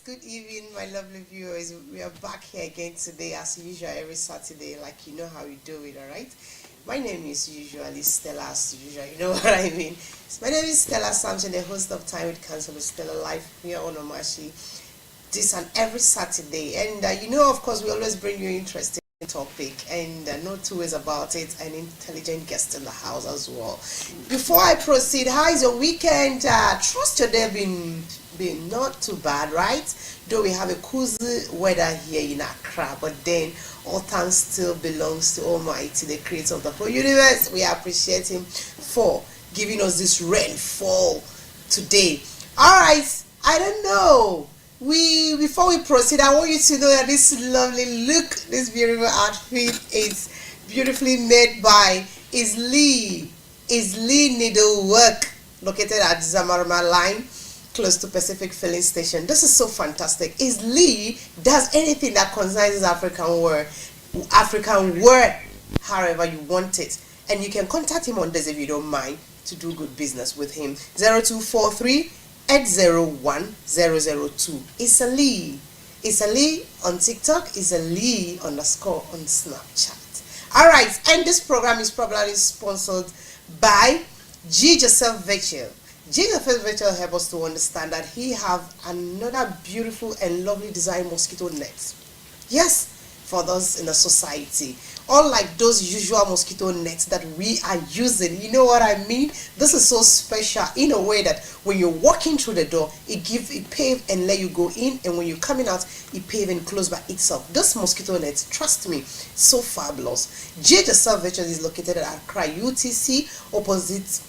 Good evening, my lovely viewers. We are back here again today, as usual, every Saturday, like you know how we do it, all right? My name is usually Stella, as usual, you know what I mean? My name is Stella Sampson, the host of Time with Counsel with Stella Live here on Omashi, this and every Saturday. And of course, we always bring you interesting topic, and no two ways about it, an intelligent guest in the house as well. Before I proceed, how is your weekend? Trust your day been not too bad, right? Though we have a cozy weather here in Accra, but then all thanks still belongs to Almighty, the creator of the whole universe. We appreciate him for giving us this rainfall today. All right, I don't know. Before we proceed, I want you to know that this lovely look, this beautiful outfit is beautifully made by Isli Needlework, located at Zamarma Line, close to Pacific Filling Station. This is so fantastic. Isli does anything that concerns African wear, however you want it. And you can contact him on this if you don't mind to do good business with him. 0243 801-002. Isali on TikTok, Isali _ on Snapchat. Alright, and this program is probably sponsored by G. Joseph Virtual. G. Joseph Virtual help us to understand that he have another beautiful and lovely design mosquito net. Yes, for those in the society. Unlike those usual mosquito nets that we are using, you know what I mean? This is so special in a way that when you're walking through the door, it pave and let you go in, and when you're coming out, it pave and close by itself. This mosquito net, trust me, so fabulous. JJSL Ventures is located at Accra UTC, opposite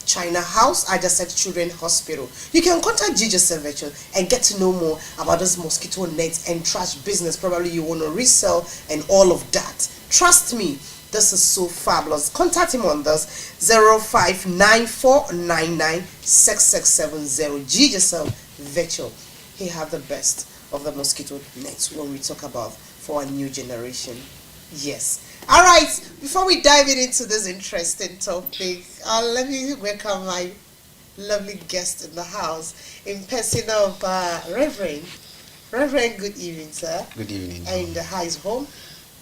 China House, adjacent Children's Hospital. You can contact JJSL Ventures and get to know more about this mosquito nets and trash business. Probably you want to resell and all of that. Trust me, this is so fabulous. Contact him on this 0594996670. JJSL Virtual. He have the best of the mosquito nets when we talk about for a new generation. Yes. All right. Before we dive into this interesting topic, let me welcome my lovely guest in the house in person of Reverend. Reverend, good evening, sir. Good evening. And how is home?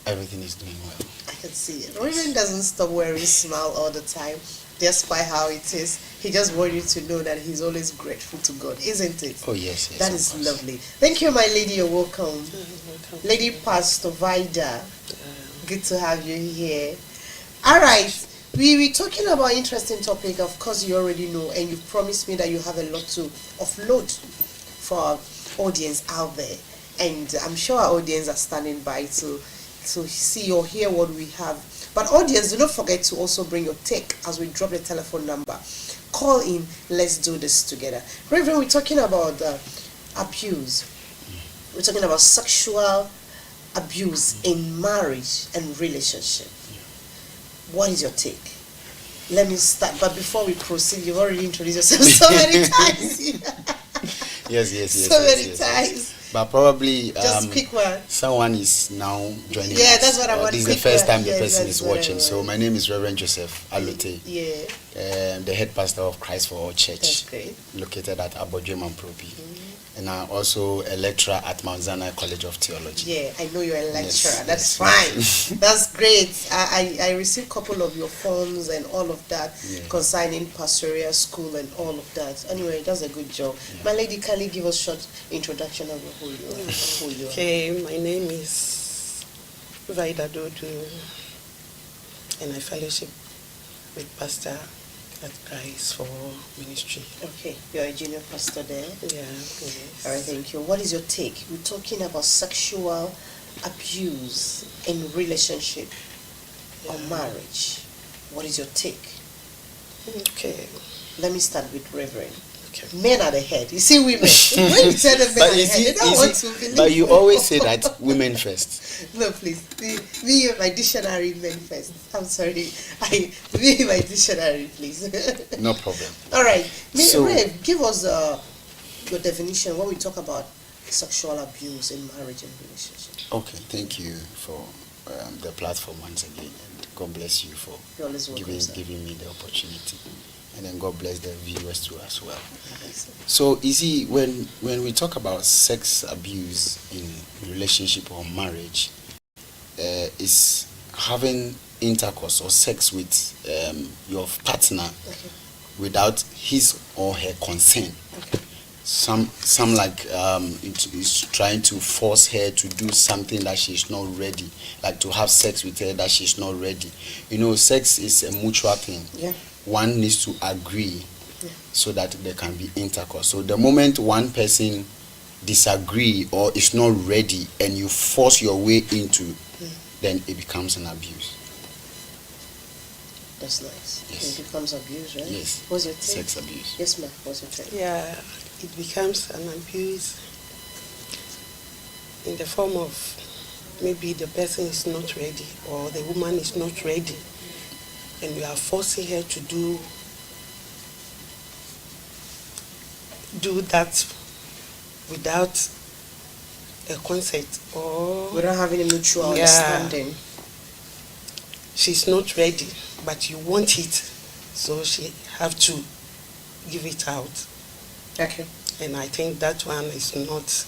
Everything is doing well. I can see it. Reverend doesn't stop wearing smile all the time, despite how it is. He just wants you to know that he's always grateful to God, isn't it? Oh, yes. That is lovely. Thank you, my lady. You're welcome. Lady Pastor Vida. Good to have you here. All right. We're talking about interesting topic. Of course, you already know, and you've promised me that you have a lot to offload for our audience out there. And I'm sure our audience are standing by to see or hear what we have. But audience, do not forget to also bring your take as we drop the telephone number. Call in. Let's do this together. Reverend, we're talking about abuse. We're talking about sexual abuse in marriage and relationship. What is your take? Let me start. But before we proceed, you've already introduced yourself so many times. Yes. So many times. But probably just pick one. Someone is now joining us. Yeah, that's what I want. This is the first time the person is watching. So my name is Reverend Joseph Alote. Yeah. The head pastor of Christ for All Church. That's great. Located at Abodje Mampropi. And I'm also a lecturer at Mount Sinai College of Theology. Yeah, I know you're a lecturer. Yes, That's fine. That's great. I received a couple of your forms and all of that concerning pastoral school and all of that. Anyway, that's a good job. Yeah. My lady, can you give us a short introduction of who you are? Okay, my name is Vida Dodu, and I fellowship with Pastor at Christ for Ministry. Okay, you're a junior pastor there? Yeah, yes. All right, thank you. What is your take? We're talking about sexual abuse in relationship or marriage. What is your take? Okay. Let me start with Reverend. Okay. Men are the head. You see women. When you tell them men are the head, they don't want to believe. But you always say that women first. No, please. Me my dictionary, men first. I'm sorry. Me my dictionary, please. No problem. All right. So, Rev, give us your definition when we talk about sexual abuse in marriage and relationship. Okay, thank you for the platform once again, and God bless you for You're always welcome, giving me the opportunity. and then God bless the viewers too as well. So you see, when we talk about sex abuse in relationship or marriage, is having intercourse or sex with your partner without his or her consent. Some like it is trying to force her to do something that she's not ready, like to have sex with her that she's not ready. You know, sex is a mutual thing. Yeah. One needs to agree so that there can be intercourse. So the moment one person disagree or is not ready and you force your way into, then it becomes an abuse. That's nice. Yes. It becomes abuse, right? Yes. What's your take? Sex abuse. Yes, ma'am. What's your take? Yeah, it becomes an abuse in the form of maybe the person is not ready or the woman is not ready, and you are forcing her to do that without a consent or Without having a mutual understanding. She's not ready, but you want it, so she have to give it out. Okay. And I think that one is not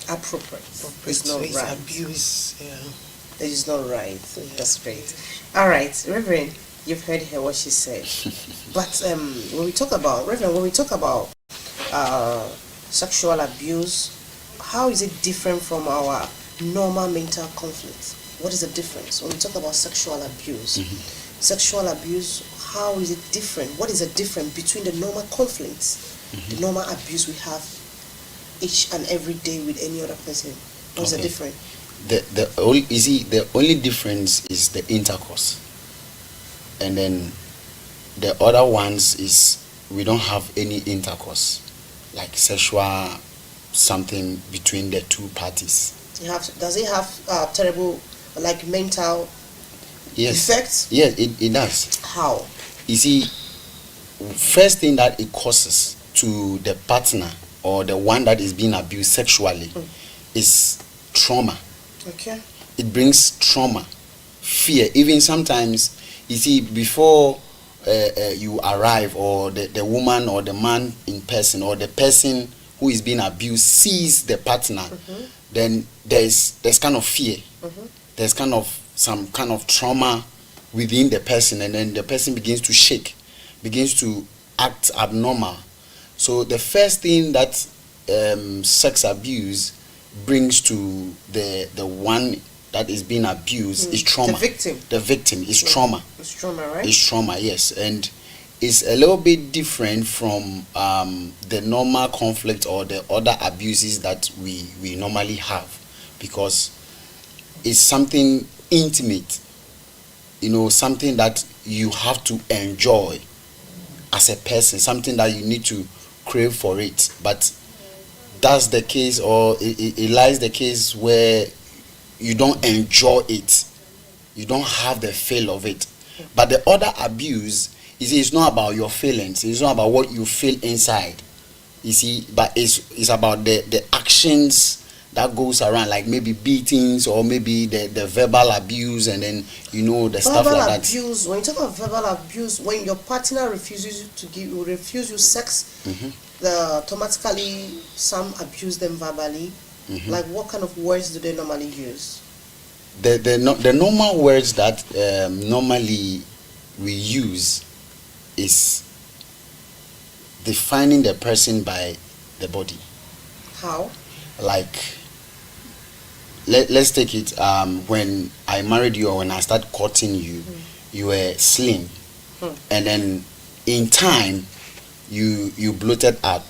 Appropriate. It's not it's right. abuse. Yeah. It is not right. Yeah. That's great. All right, Reverend, you've heard her what she said. But when we talk about sexual abuse, how is it different from our normal mental conflict? What is the difference when we talk about sexual abuse? Sexual abuse, how is it different? What is the difference between the normal conflicts, the normal abuse we have each and every day with any other person? What's the difference? The only difference is the intercourse, and then the other ones is we don't have any intercourse, like sexual something between the two parties. Does it have terrible, like mental effects? Yes, it does. How? You see, first thing that it causes to the partner or the one that is being abused sexually is trauma. Okay. It brings trauma, fear. Even sometimes, you see, before you arrive, or the woman or the man in person or the person who is being abused sees the partner, then there's kind of fear. There's kind of some kind of trauma within the person, and then the person begins to shake, begins to act abnormal. So the first thing that sex abuse brings to the one that is being abused is trauma. The victim. The victim is trauma. It's trauma, right? It's trauma, yes. And it's a little bit different from the normal conflict or the other abuses that we normally have, because it's something intimate, you know, something that you have to enjoy as a person, something that you need to crave for it. But that's the case, or it lies the case where you don't enjoy it, you don't have the feel of it. But the other abuse it's not about your feelings, it's not about what you feel inside, you see, but it's about the actions that goes around, like maybe beatings or maybe the verbal abuse, and then the stuff like that. Verbal abuse. When you talk about verbal abuse, when your partner refuses you refuse you sex, automatically some abuse them verbally. Like what kind of words do they normally use? The normal words that normally we use is defining the person by the body. How? Like, let's take it, when I married you or when I started courting you, you were slim, and then in time you bloated up,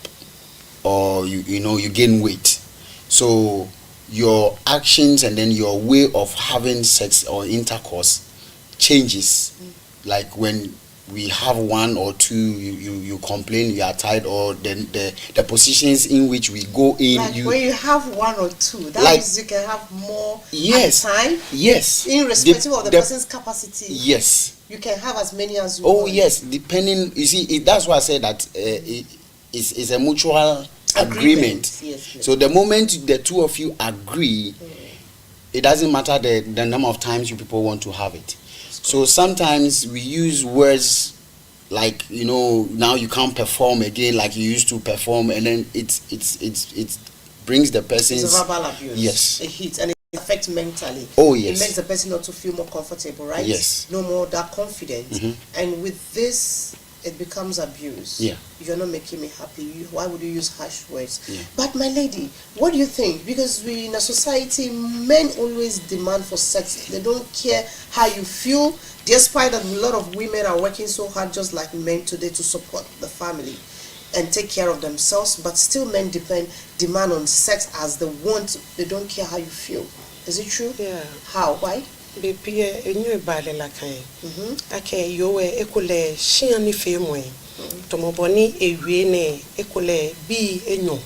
or you gain weight. So your actions and then your way of having sex or intercourse changes. Like when we have one or two, you complain you are tired, or the positions in which we go in. Like when you have one or two, that means you can have more at time. Yes. Irrespective of the person's capacity. Yes. You can have as many as you want. Oh yes, depending. You see, that's why I said that it's a mutual agreement. Yes. So the moment the two of you agree, it doesn't matter the number of times you people want to have it. So sometimes we use words like, you know, now you can't perform again like you used to perform, and then it brings the person's... It's a verbal abuse. Yes. It hits and it affects mentally. Oh, yes. It makes the person not to feel more comfortable, right? Yes. No more that confidence. And with this, it becomes abuse. Yeah. You're not making me happy. Why would you use harsh words? Yeah. But my lady, what do you think? Because we in a society, men always demand for sex. They don't care how you feel, despite that a lot of women are working so hard, just like men today, to support the family and take care of themselves. But still, men demand on sex as they want. They don't care how you feel. Is it true? Yeah. How? Why? Bepie enyo bale la kan. Ake yo ekole shiani femwe. Tomoboni ewie ne ekole bi enyo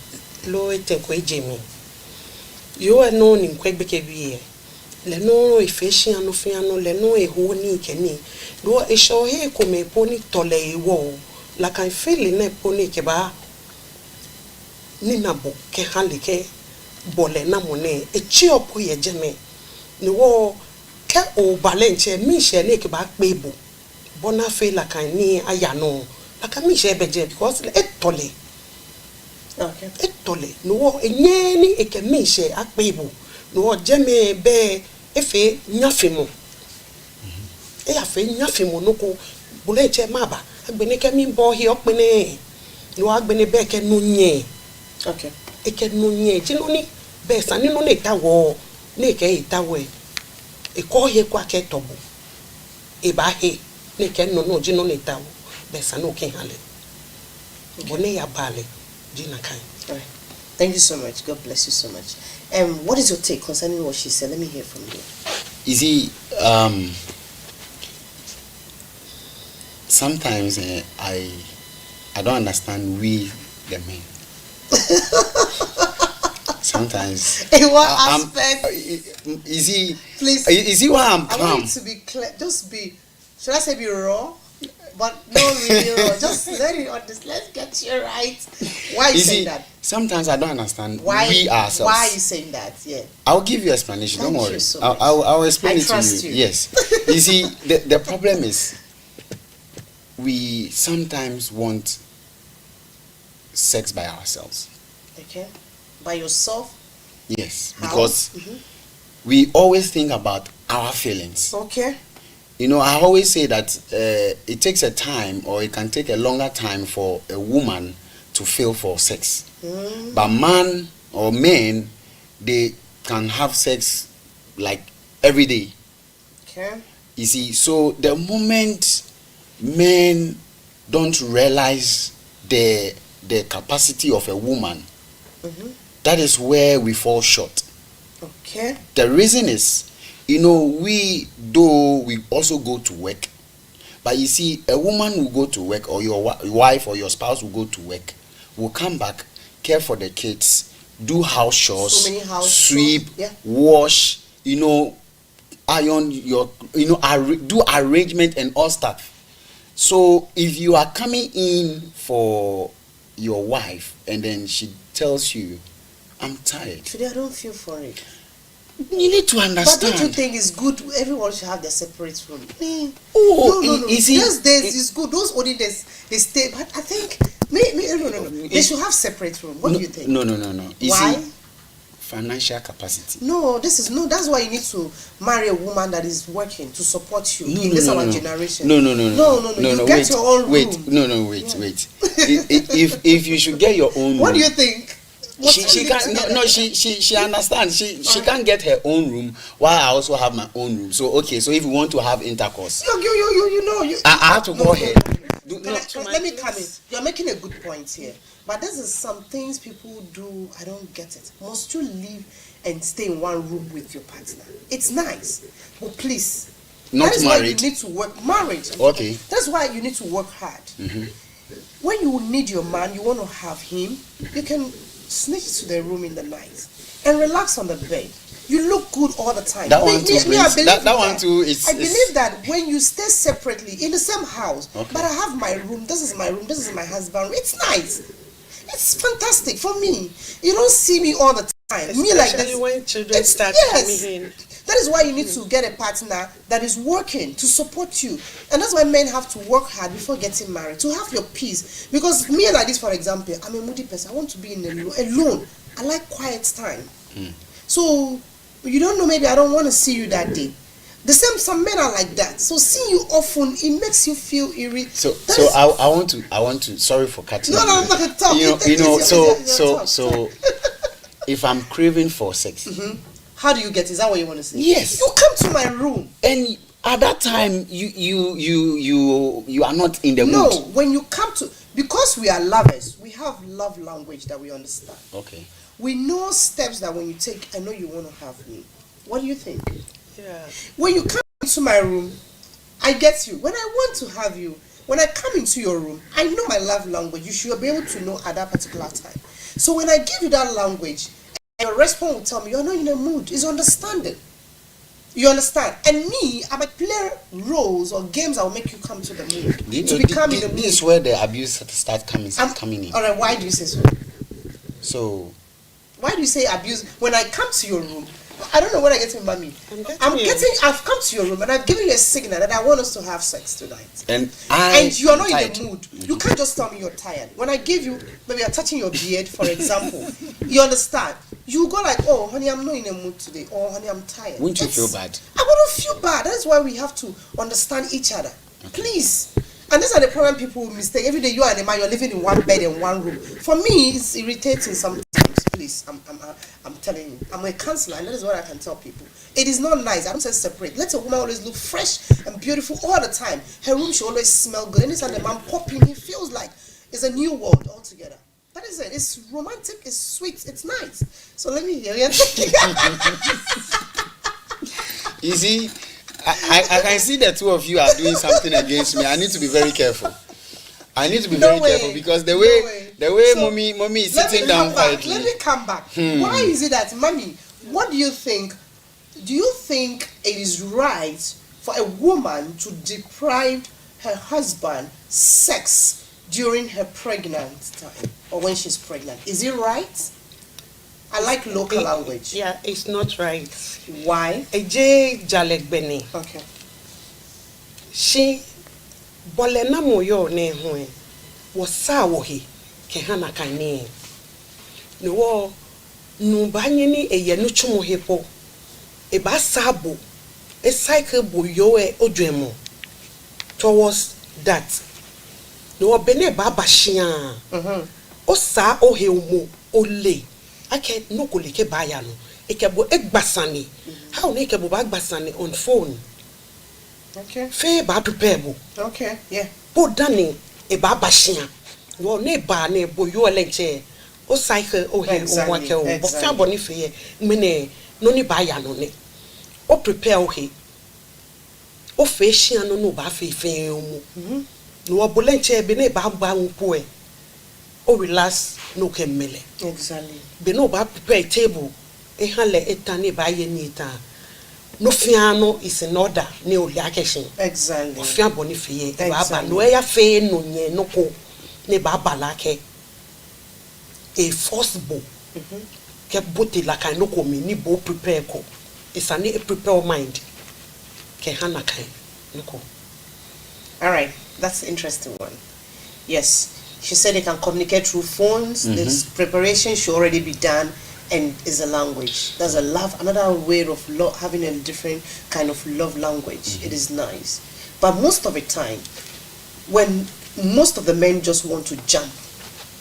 lo etenko ejemi. Yo no ni nkwebeke biye. Le no ife shiano fiano le no eho ni keni. Do esho he kome poni tole ewo. La kan feli ne poni keba ni nabo ke hanlike bole na mone echi opo ye jeme. Ni wo ke o balenche mi she ne ke ba pebo bona fe la kan ni aya no la kan mi she beje because etole no wo enye ni e ke mi she apebo no wo jeme be efe nyafimo e ya fe nyafimo no ko bolenche maba agbene ke mi bo hi opene no agbene be ke no nye e ke no nye ti no ni be san ni no ne tawo ne ke itawo e ko he kwa ke tobo e ba he ne ke no jino ne tawo be sa no ke hale bone ya bale jina kan. All right. Thank you so much. God bless you so much. What is your take concerning what she said? Let me hear from you. You see, sometimes I don't understand we the men. Sometimes in what aspect? You see, please, you see why I'm calm. I want it to be clear. Just be, should I say be raw? But no, really raw. Just let it on this. Let's get you right. Why are you saying that? Sometimes I don't understand why we ourselves. Why are you saying that? Yeah. I'll give you explanation. Thank don't worry. You so I'll explain it to you. You. Yes. You see, the problem is we sometimes want sex by ourselves. Okay. By yourself? Yes. How? Because we always think about our feelings. Okay. You know, I always say that it takes a time, or it can take a longer time for a woman to feel for sex. But man or men, they can have sex like every day. Okay. You see, so the moment men don't realize the capacity of a woman, that is where we fall short. Okay. The reason is, you know, we also go to work, but you see, a woman will go to work, or your wife or your spouse will go to work, will come back, care for the kids, do house chores, sweep, wash, you know, iron your, you know, do arrangement and all stuff. So if you are coming in for your wife and then she tells you, I'm tired. Today I don't feel for it. You need to understand. But don't you think it's good? Everyone should have their separate room. No. Those days is good. Those olden days they stay. But I think no. They should have separate room. What do you think? No. Why? See, financial capacity. No, that's why you need to marry a woman that is working to support you in this our generation. No. You get your own room. Wait. If you should get your own room. What do you think? She can't. She understands. She can't get her own room while I also have my own room. So okay. So if you want to have intercourse, I have to go ahead. Let me come in. You're making a good point here, but this is some things people do. I don't get it. Must you live and stay in one room with your partner? It's nice, but please. Not that is married. Why you need to work. Marriage. Okay. That's why you need to work hard. When you need your man, you want to have him. You can sneak to the room in the night and relax on the bed. You look good all the time. That one too. I believe that when you stay separately in the same house, okay. But I have my room. This is my room. This is my husband's room. It's nice. It's fantastic for me. You don't see me all the time. Especially me like this. When children start coming in. That is why you need to get a partner that is working to support you. And that's why men have to work hard before getting married, to have your peace. Because me like this, for example, I'm a moody person. I want to be alone. I like quiet time. So you don't know, maybe I don't want to see you that day. The same, some men are like that. So seeing you often, it makes you feel irritated. So I want to. Sorry for cutting. No, I'm not gonna talk. So if I'm craving for sex, how do you get it? Is that what you want to say? Yes. You come to my room, and at that time you are not in the mood. No, when you come to, because we are lovers, we have love language that we understand. Okay. We know steps that when you take, I know you want to have me. What do you think? Yeah. When you come into my room, I get you. When I want to have you, when I come into your room, I know my love language. You should be able to know at that particular time. So when I give you that language, your response will tell me you're not in a mood. It's understanding. You understand? And me, I might play roles or games that will make you come to the mood. To become in the mood. This is where the abuse starts coming in. All right, why do you say so? So, why do you say abuse? When I come to your room, I don't know what I get in mommy. I've come to your room and I've given you a signal that I want us to have sex tonight. And you are not in the mood. You can't just tell me you're tired. When I give you, maybe you're touching your beard, for example. You understand? You go like, oh, honey, I'm not in a mood today. Oh, honey, I'm tired. Wouldn't you feel bad? I wouldn't feel bad. That's why we have to understand each other. Okay. Please. And these are the problem people mistake. Every day you and a man, you're living in one bed and one room. For me, it's irritating sometimes. Please, I'm telling you, I'm a counselor, and that is what I can tell people. It is not nice. I don't say separate. Let a woman always look fresh and beautiful all the time. Her room should always smell good. Anytime the man popping, he feels like it's a new world altogether. That is it. It's romantic. It's sweet. It's nice. So let me hear you. You see, I can see the two of you are doing something against me. I need to be very careful. Careful because the way so, mommy is sitting down quietly. Let me come back. Why is it that, mommy, what do you think? Do you think it is right for a woman to deprive her husband sex during her pregnant time or when she's pregnant? Is it right? I like local language. Yeah, it's not right. Why? Eje Jalegbeni. Okay. She bolena moyo ne hoe wasa wohi ke hana kane ne wo nu banye ni eye no twumo hepo e ba sabo e cycle boyo e odwemo towards that ne wo bene ba hia o sa o he omo ole ake no ko leke ba ya no e kebo egbasane how ne kebo ba gbasane on phone. Okay. Fe ba prepare bo. Okay, yeah. Po dani e ba bashia. Wo ne ba ne bo yo lenche. O cycle o he o wake o. Bo fa boni fe me ne no ni ba ya no ne. O prepare o he. O fe hia no no ba fe fe o mu. No bo lenche be ne ba ba nko e. O relax no kemele. Exactly. Be no ba prepare table. E hale etane ba ye ni ta. No fiano is in order ne oliakeshin. Exactly. Fia boni fie baba no ya fe no nye no ko ne baba lake a forcible ke boti la kan no ko me ni bo prepare ko is an prepare mind ke hana kan no ko. All right, that's an interesting one. Yes, she said they can communicate through phones. This preparation should already be done. And is a language. There's a love, another way of having a different kind of love language. It is nice. But most of the time, when most of the men just want to jump,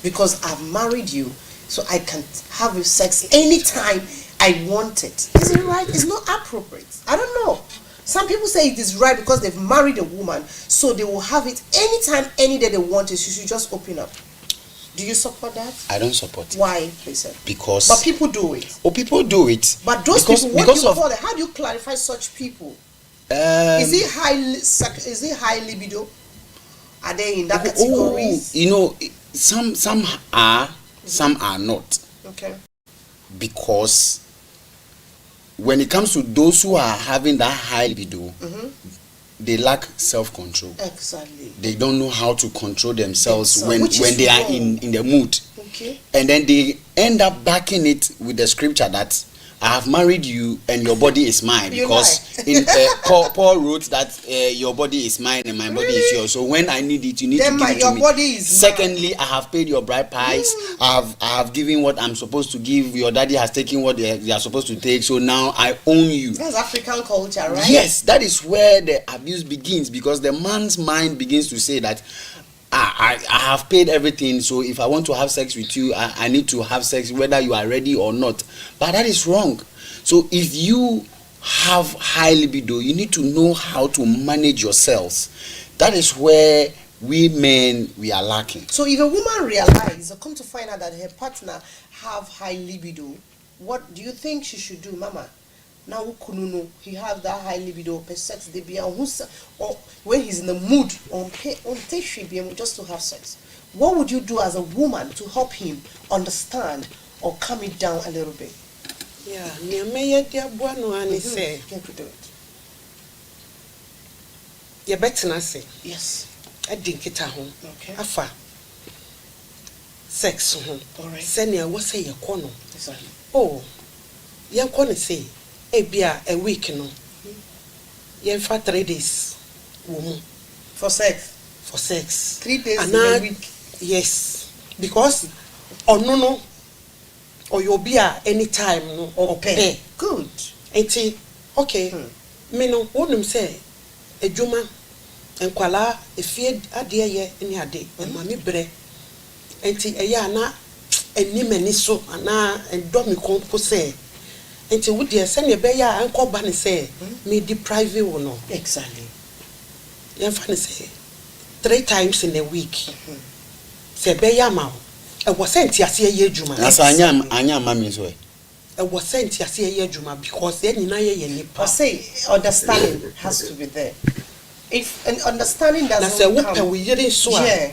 because I've married you, so I can have sex anytime I want it. Is it right? It's not appropriate. I don't know. Some people say it is right because they've married a woman, so they will have it anytime, any day they want it. So you should just open up. Do you support that? I don't support it. Why, please? Because... But people do it. Oh, people do it. But those people, what do you call it? How do you clarify such people? Is it high libido? Are they in that categories? You know, some are, some are not. Okay. Because when it comes to those who are having that high libido, they lack self-control. Exactly. They don't know how to control themselves when they are in the mood. Okay. And then they end up backing it with the scripture that I have married you and your body is mine, You because in Paul wrote that your body is mine and my body is yours. So when I need it, you need Then to give it your to me. body is Secondly, I have paid your bride price. I have given what I'm supposed to give. Your daddy has taken what they are supposed to take. So now I own you. That's African culture, right? Yes, that is where the abuse begins, because the man's mind begins to say that I have paid everything, so if I want to have sex with you, I need to have sex whether you are ready or not. But that is wrong. So if you have high libido, you need to know how to manage yourselves. That is where we men, we are lacking. So if a woman realizes or come to find out that her partner have high libido, what do you think she should do, Mama? Now kununo, he have that high libido per sex they be or when he's in the mood on just to have sex. What would you do as a woman to help him understand or calm it down a little bit? Yeah, near dia buano ani say. Get to do it. You better say. Yes. I didn't get home. Okay. Afa. Sex. All right. Send ya what say your corner. Exactly. Oh, you corner say. Ebia a week no. You for 3 days. For sex. For sex. 3 days and in a week. Yes, because no, or you'll be anytime no or pay. Good. Enti okay. Me no wonum say ejuma enkwala efie ade ye ni ade ma me bre. Enti eya na enimani so ana endom konko say. Enti wo de se ne be ya enko ba ne say me deprive wo no. Exactly. You find say 3 times in a week. Say be ya ma. E wo sent ase ye adwuma. Asa anya mami so e. E wo sent ase ye adwuma because they nyina ye nipa. I say understanding has to be there. If an understanding doesn't come, na say wo pe we yire so a. Yeah.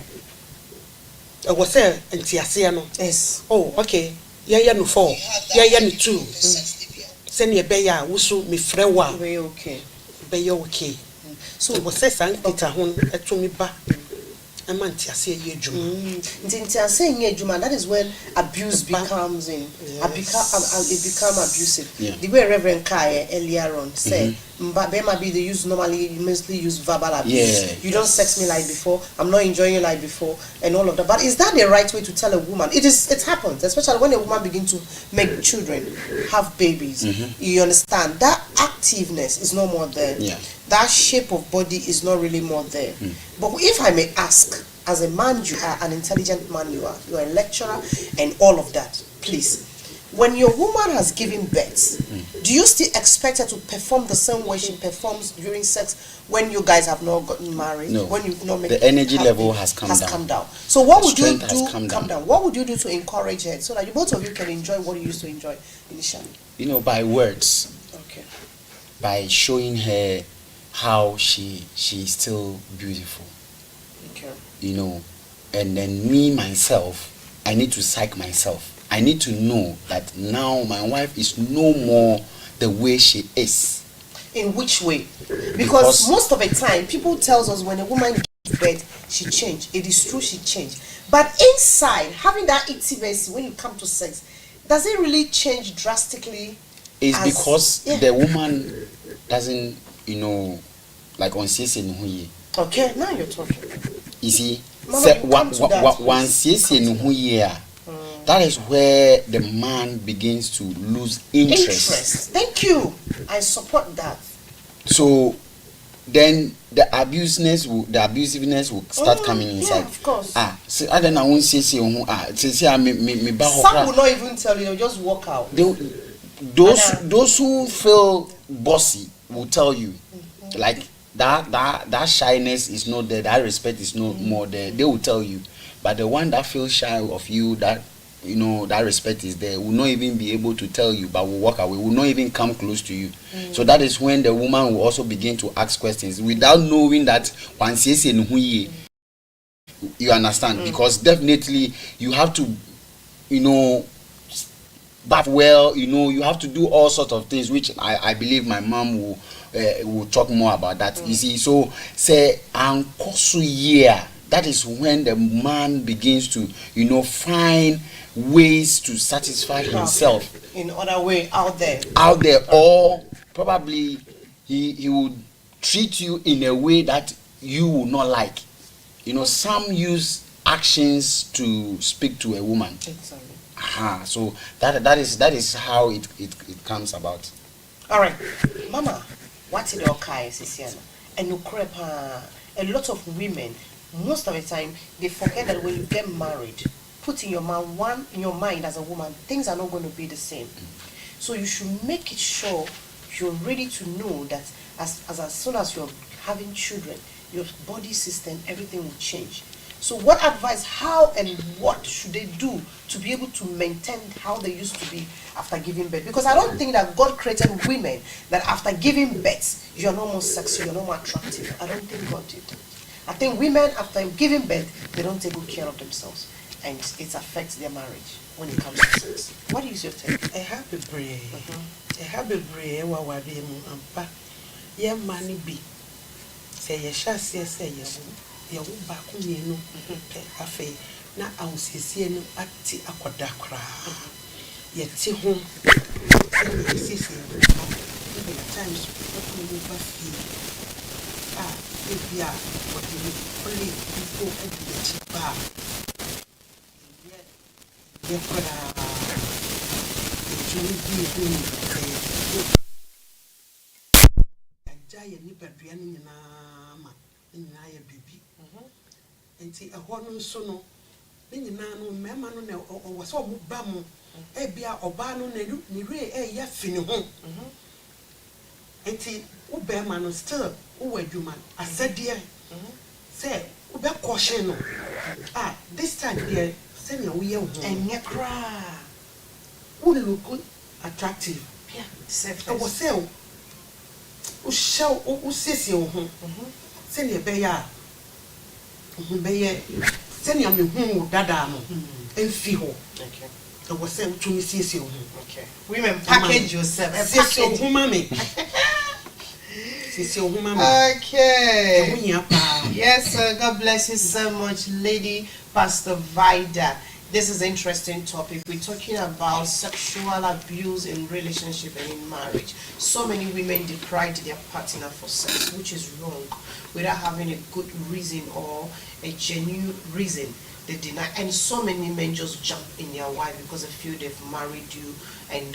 E wo say enti ase no. Yes. Oh, okay. Ya no 4. Ya no 2. Send ye be ya wo so me frɛ wa. Be okay. Be okay. So wo say san kita ho etumi ba. That is when abuse becomes in. Yes. It become abusive. Yeah. The way Reverend Kai earlier on said, maybe they mostly use verbal abuse. Yeah. You don't sex me like before. I'm not enjoying you like before, and all of that. But is that the right way to tell a woman? It happens, especially when a woman begins to make children, have babies. You understand that activeness is no more there. Yeah. That shape of body is not really more there. But if I may ask, as a man, you are an intelligent man, you are a lecturer and all of that, please. When your woman has given birth, do you still expect her to perform the same way she performs during sex when you guys have not gotten married? No. When you've not the energy level has come down. So what would you do? Come down. What would you do to encourage her so that you both of you can enjoy what you used to enjoy initially? By words. Okay. By showing her how she is still beautiful. Okay. And then me myself, I need to psych myself. I need to know that now my wife is no more the way she is. In which way? Because most of the time, people tells us when a woman gives birth, she changed. It is true, she changed. But inside, having that intimacy when you come to sex, does it really change drastically? It's because the woman doesn't, like on CC. Okay, now you're talking. You see, that is where the man begins to lose interest. Thank you. I support that. So then the abusiveness will start coming inside. Yeah, of course. So I don't know. Some will not even tell you. They'll just walk out. Those who feel bossy will tell you, like that shyness is not there. That respect is not more there. They will tell you. But the one that feels shy of you, that that respect is there, will not even be able to tell you, but will walk away, will not even come close to you. So that is when the woman will also begin to ask questions without knowing that once you understand. Because definitely you have to, bath well, you have to do all sorts of things, which I believe my mom will talk more about that. You see, so say ankosu year that is when the man begins to, find ways to satisfy himself in other way out there, or probably he would treat you in a way that you will not like. Some use actions to speak to a woman. Exactly. So that is how it comes about. All right, Mama, what is your case, Sisiana? And a lot of women, most of the time, they forget that when you get married, put in your mind as a woman, things are not going to be the same. So you should make it sure you're ready to know that as soon as you're having children, your body system, everything will change. So what advice, how and what should they do to be able to maintain how they used to be after giving birth? Because I don't think that God created women that after giving birth, you're no more sexy, you're no more attractive. I don't think God did. I think women after giving birth, they don't take good care of themselves. And it affects their marriage when it comes to sex. What is your take? A happy brain. A happy brain, yeah, money be. Say, yes, say, ya wo ba ko mienu pe afi na awusiesie no ati akoda kra ye ti ho sisi the times what we ba fi if ya what we only people at the bar ye koda ye ni padua ni nyina ma nyina ye bibi enti ehọ no nso no ne nyina no mema no na o so obu ba mu e bia oba no na ni re e ya fini ho enti wo be ma no still wo adwuma asade say wo be koshe no this time there say me wo ye ho enye kra wo look attractive yeah self wo say wo show wo sisi wo ho say ne be ya send your me dada no and fee ho. Okay. The was sent to me see. Okay. Women package yourself. Package mommy. Okay. Yes, sir. God bless you so much, Lady Pastor Vida. This is an interesting topic. We're talking about sexual abuse in relationship and in marriage. So many women deprive their partner for sex, which is wrong, without having a good reason or a genuine reason. They deny, and so many men just jump in their wife because they feel they've married you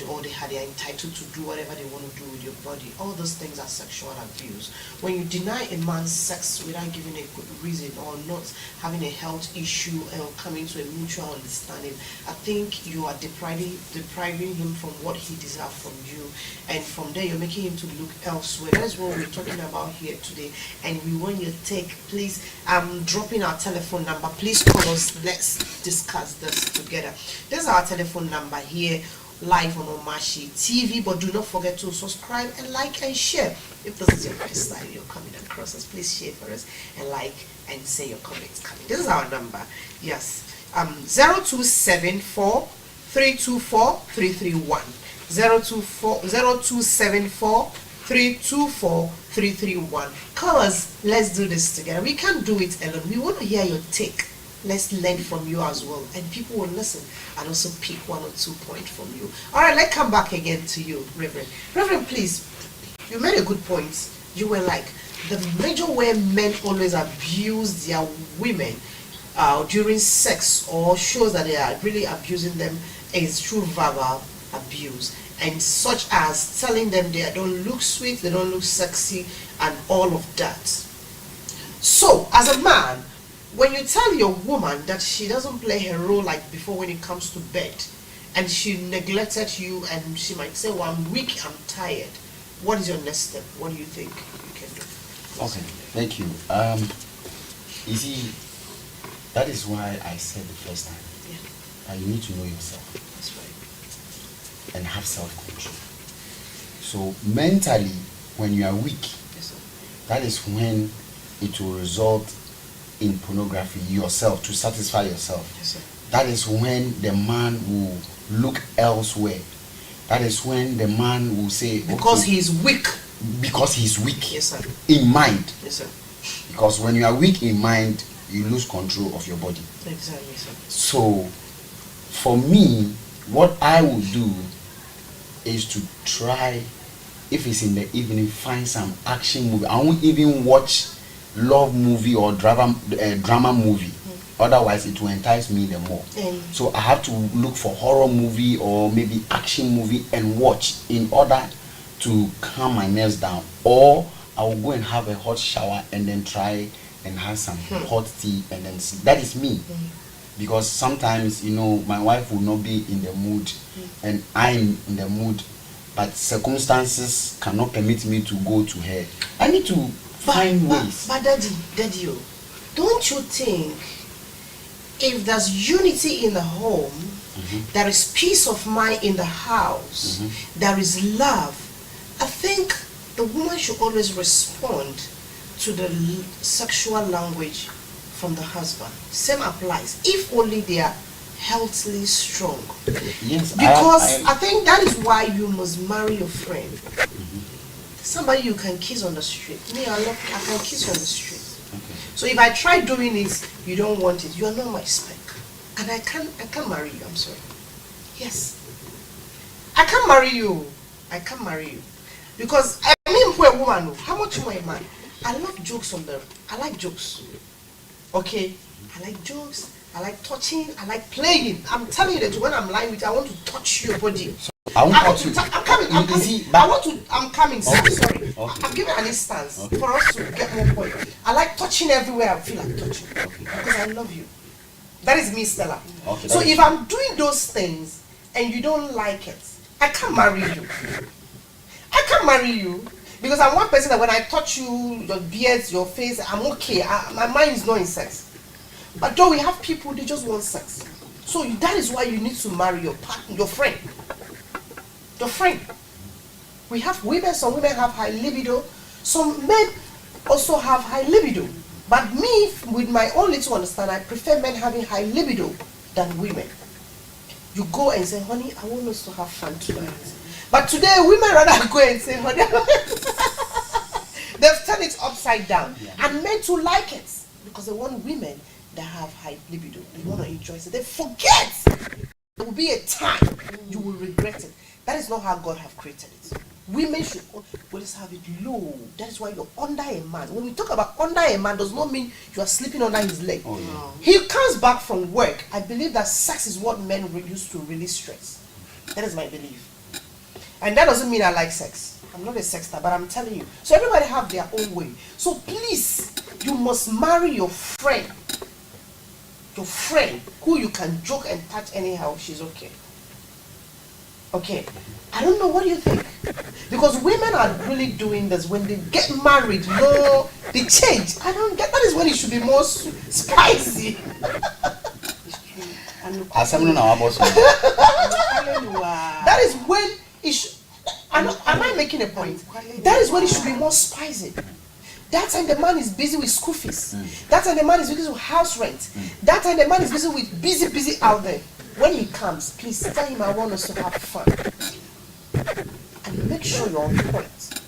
or they are entitled to do whatever they want to do with your body. All those things are sexual abuse. When you deny a man sex without giving a good reason or not having a health issue or coming to a mutual understanding, I think you are depriving him from what he deserves from you, and from there you're making him to look elsewhere. That is what we're talking about here today, and we want your take. Please, I'm dropping our telephone number. Please call us. Let's discuss this together. This is our telephone number here, live on Omashi TV, but do not forget to subscribe and like and share. If this is your first time you're coming across us, please share for us and like and say your comments coming. This is our number. Yes, 0274 324 331 0274 324 331. Call us. Let's do this together. We can't do it alone. We want to hear your take. Let's learn from you as well, and people will listen and also pick 1 or 2 points from you. All right, let's come back again to you, Reverend. Reverend, please, you made a good point. You were like, the major way men always abuse their women during sex, or shows that they are really abusing them, is through verbal abuse, and such as telling them they don't look sweet, they don't look sexy, and all of that. So, as a man, when you tell your woman that she doesn't play her role like before when it comes to bed, and she neglected you, and she might say, well, I'm weak, I'm tired, what is your next step? What do you think you can do? Okay, thank you. You see, that is why I said the first time, that you need to know yourself. That's right. And have self-control. So mentally, when you are weak, that is when it will result in pornography yourself, to satisfy yourself. Yes, sir. That is when the man will look elsewhere. That is when the man will say, because he is weak. Because he is weak. Yes, sir. In mind. Yes, sir. Because when you are weak in mind, you lose control of your body. Exactly, sir. So for me, what I would do is to try, if it's in the evening, find some action movie. I won't even watch love movie or drama movie. Otherwise it will entice me the more. So I have to look for horror movie or maybe action movie and watch in order to calm my nerves down. Or I will go and have a hot shower and then try and have some hot tea and then sleep. That is me. Because sometimes, you know, my wife will not be in the mood and I'm in the mood, but circumstances cannot permit me to go to her. I need to find ways. But Daddy, don't you think if there's unity in the home, there is peace of mind in the house, there is love, I think the woman should always respond to the sexual language from the husband. Same applies, if only they are healthily strong. Yes, because I think that is why you must marry your friend. Somebody you can kiss on the street. Me, I can kiss you on the street. So if I try doing it, you don't want it. You are not my spec, and I can't marry you. I'm sorry. Yes, I can't marry you. I can't marry you because I mean, for a woman, how much you a man? I love jokes I like jokes. Okay, I like jokes. I like touching. I like playing. I'm telling you that when I'm lying with you, I want to touch your body. I won't touch you. I'm coming. I'm coming. Okay. Sorry. Okay. I'm giving an instance for us to get more point. I like touching everywhere I feel like touching because I love you. That is me, Stella. Okay, so if I'm doing those things and you don't like it, I can't marry you. I can't marry you because I'm one person that when I touch you, your beard, your face, I'm okay. My mind is not in sex. But though we have people, they just want sex. So that is why you need to marry your partner, your friend. Your friend. We have women, some women have high libido, some men also have high libido. But me, with my own little understanding, I prefer men having high libido than women. You go and say, honey, I want us to have fun tonight. But today, women rather go and say, honey, they've turned it upside down. And men too like it because they want women that have high libido. They want to enjoy it. They forget. There will be a time you will regret it. That is not how God have created it. Women should always have it low. That is why you're under a man. When we talk about under a man, does not mean you are sleeping under his leg. Oh, yeah. He comes back from work. I believe that sex is what men use to release stress. That is my belief. And that doesn't mean I like sex. I'm not a sexter, but I'm telling you. So everybody have their own way. So please, you must marry your friend. Your friend who you can joke and touch anyhow. She's okay. Okay, I don't know, what do you think? Because women are really doing this when they get married, no, they change. I don't get, that is when it should be more spicy. That is when it should, am I making a point? That is when it should be more spicy. That time the man is busy with school fees. That time the man is busy with house rent. That time the man is busy with busy out there. When he comes, please tell him I want us to have fun. And make sure you're on point.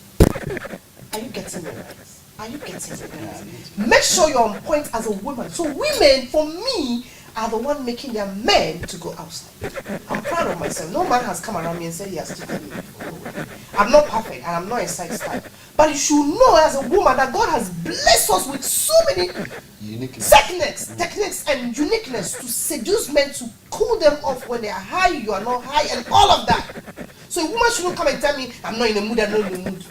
Are you getting it right? Are you getting it right? Make sure you're on point as a woman. So women, for me, are the one making their men to go outside. I'm proud of myself. No man has come around me and said he has taken me before. I'm not perfect and I'm not a sex type. But you should know as a woman that God has blessed us with so many techniques and uniqueness to seduce men, to cool them off when they are high, you are not high, and all of that. So a woman shouldn't come and tell me, I'm not in the mood, I'm not in the mood.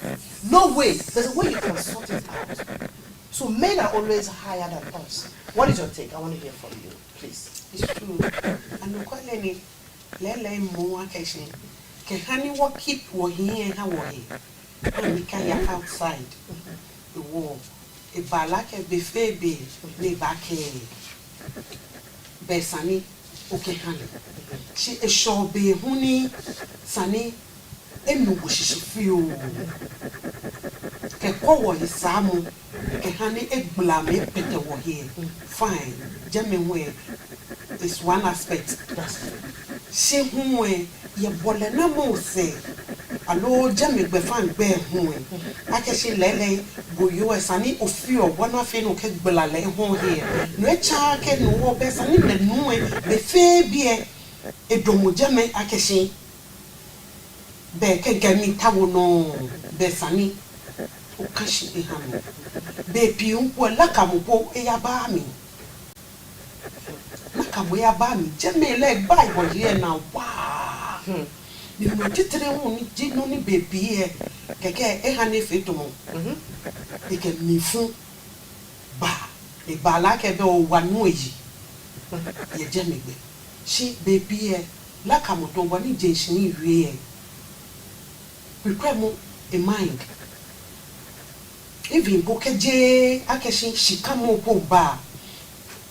No way. There's a way you can sort it out. So men are always higher than us. What is your take? I want to hear from you, please. It's true. And quite any lele more occasion. Can honey what keep war here and how and we can outside the wall. A balak a buffet be ne back Besani okay honey. She a show be honey sunny and no she feel. Ke power is samu. Ke honey egg blame better war here. Fine. Jamming way is one aspect. She who ye bolena mo say alo jame gbe fan gbe hu e akese lele go yo esani ofi obo na fe no ke gbela le hu he no echa ke no wo be sani le nu e be fe bi e edomo jame akese be ke gami tawo no be sani o kashi e ha no be pi unpo lakamupo e ya ba mi lakamu ya ba mi jame le bible here na wa ni mo titre hu ni jinu ni baby e keke e ha ne fe to mo e ke mi fun ba e ba la ke be o wa nu eyi ye je mi gbe shi baby e lakamu to wa ni je shi ni wi e prepare mo a mind even bokeje akeshi shikamo po ba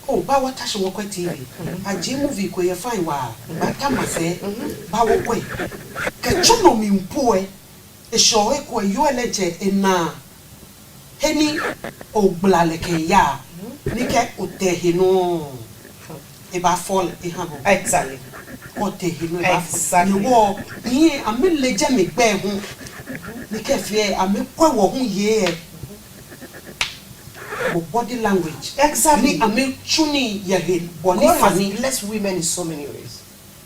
o ba wata shi wokwe TV aje movie ko ye fine wa ba tamase ba wokwe ke chuno mi mpo e sho e ko yo eleje ena heni ogblalẹ ke ya ni ke otehinu e ba fall e habo Exactly. otehinu e ba Exactly. ni wo ni ameleje mi gbe hu ni ke fi ame kwa wo hu ye body language. Exactly. Ni ame chuni yage boni God has fani blessed women in so many ways.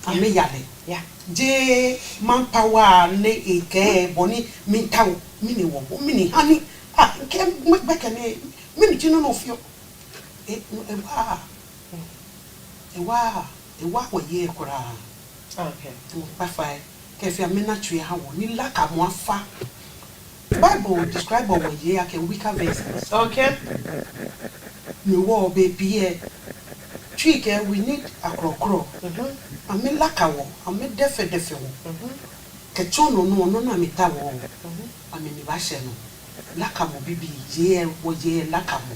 ame yale. Yeah. Je manpower ne eke boni mintaw mini wo mini hani ke beka ne mini chino no fio ewa wo ye kura Okay. pa fa ke fi ame na tue ha wo ni laka mo afa Bible describe our ye like a weaker vessels. Okay. No war baby trick we need a crocro. I mean lakawo, I mean defe. Kechono no na mitawo. I mean basheno. Lakamo bibi ye wo ye lakamo.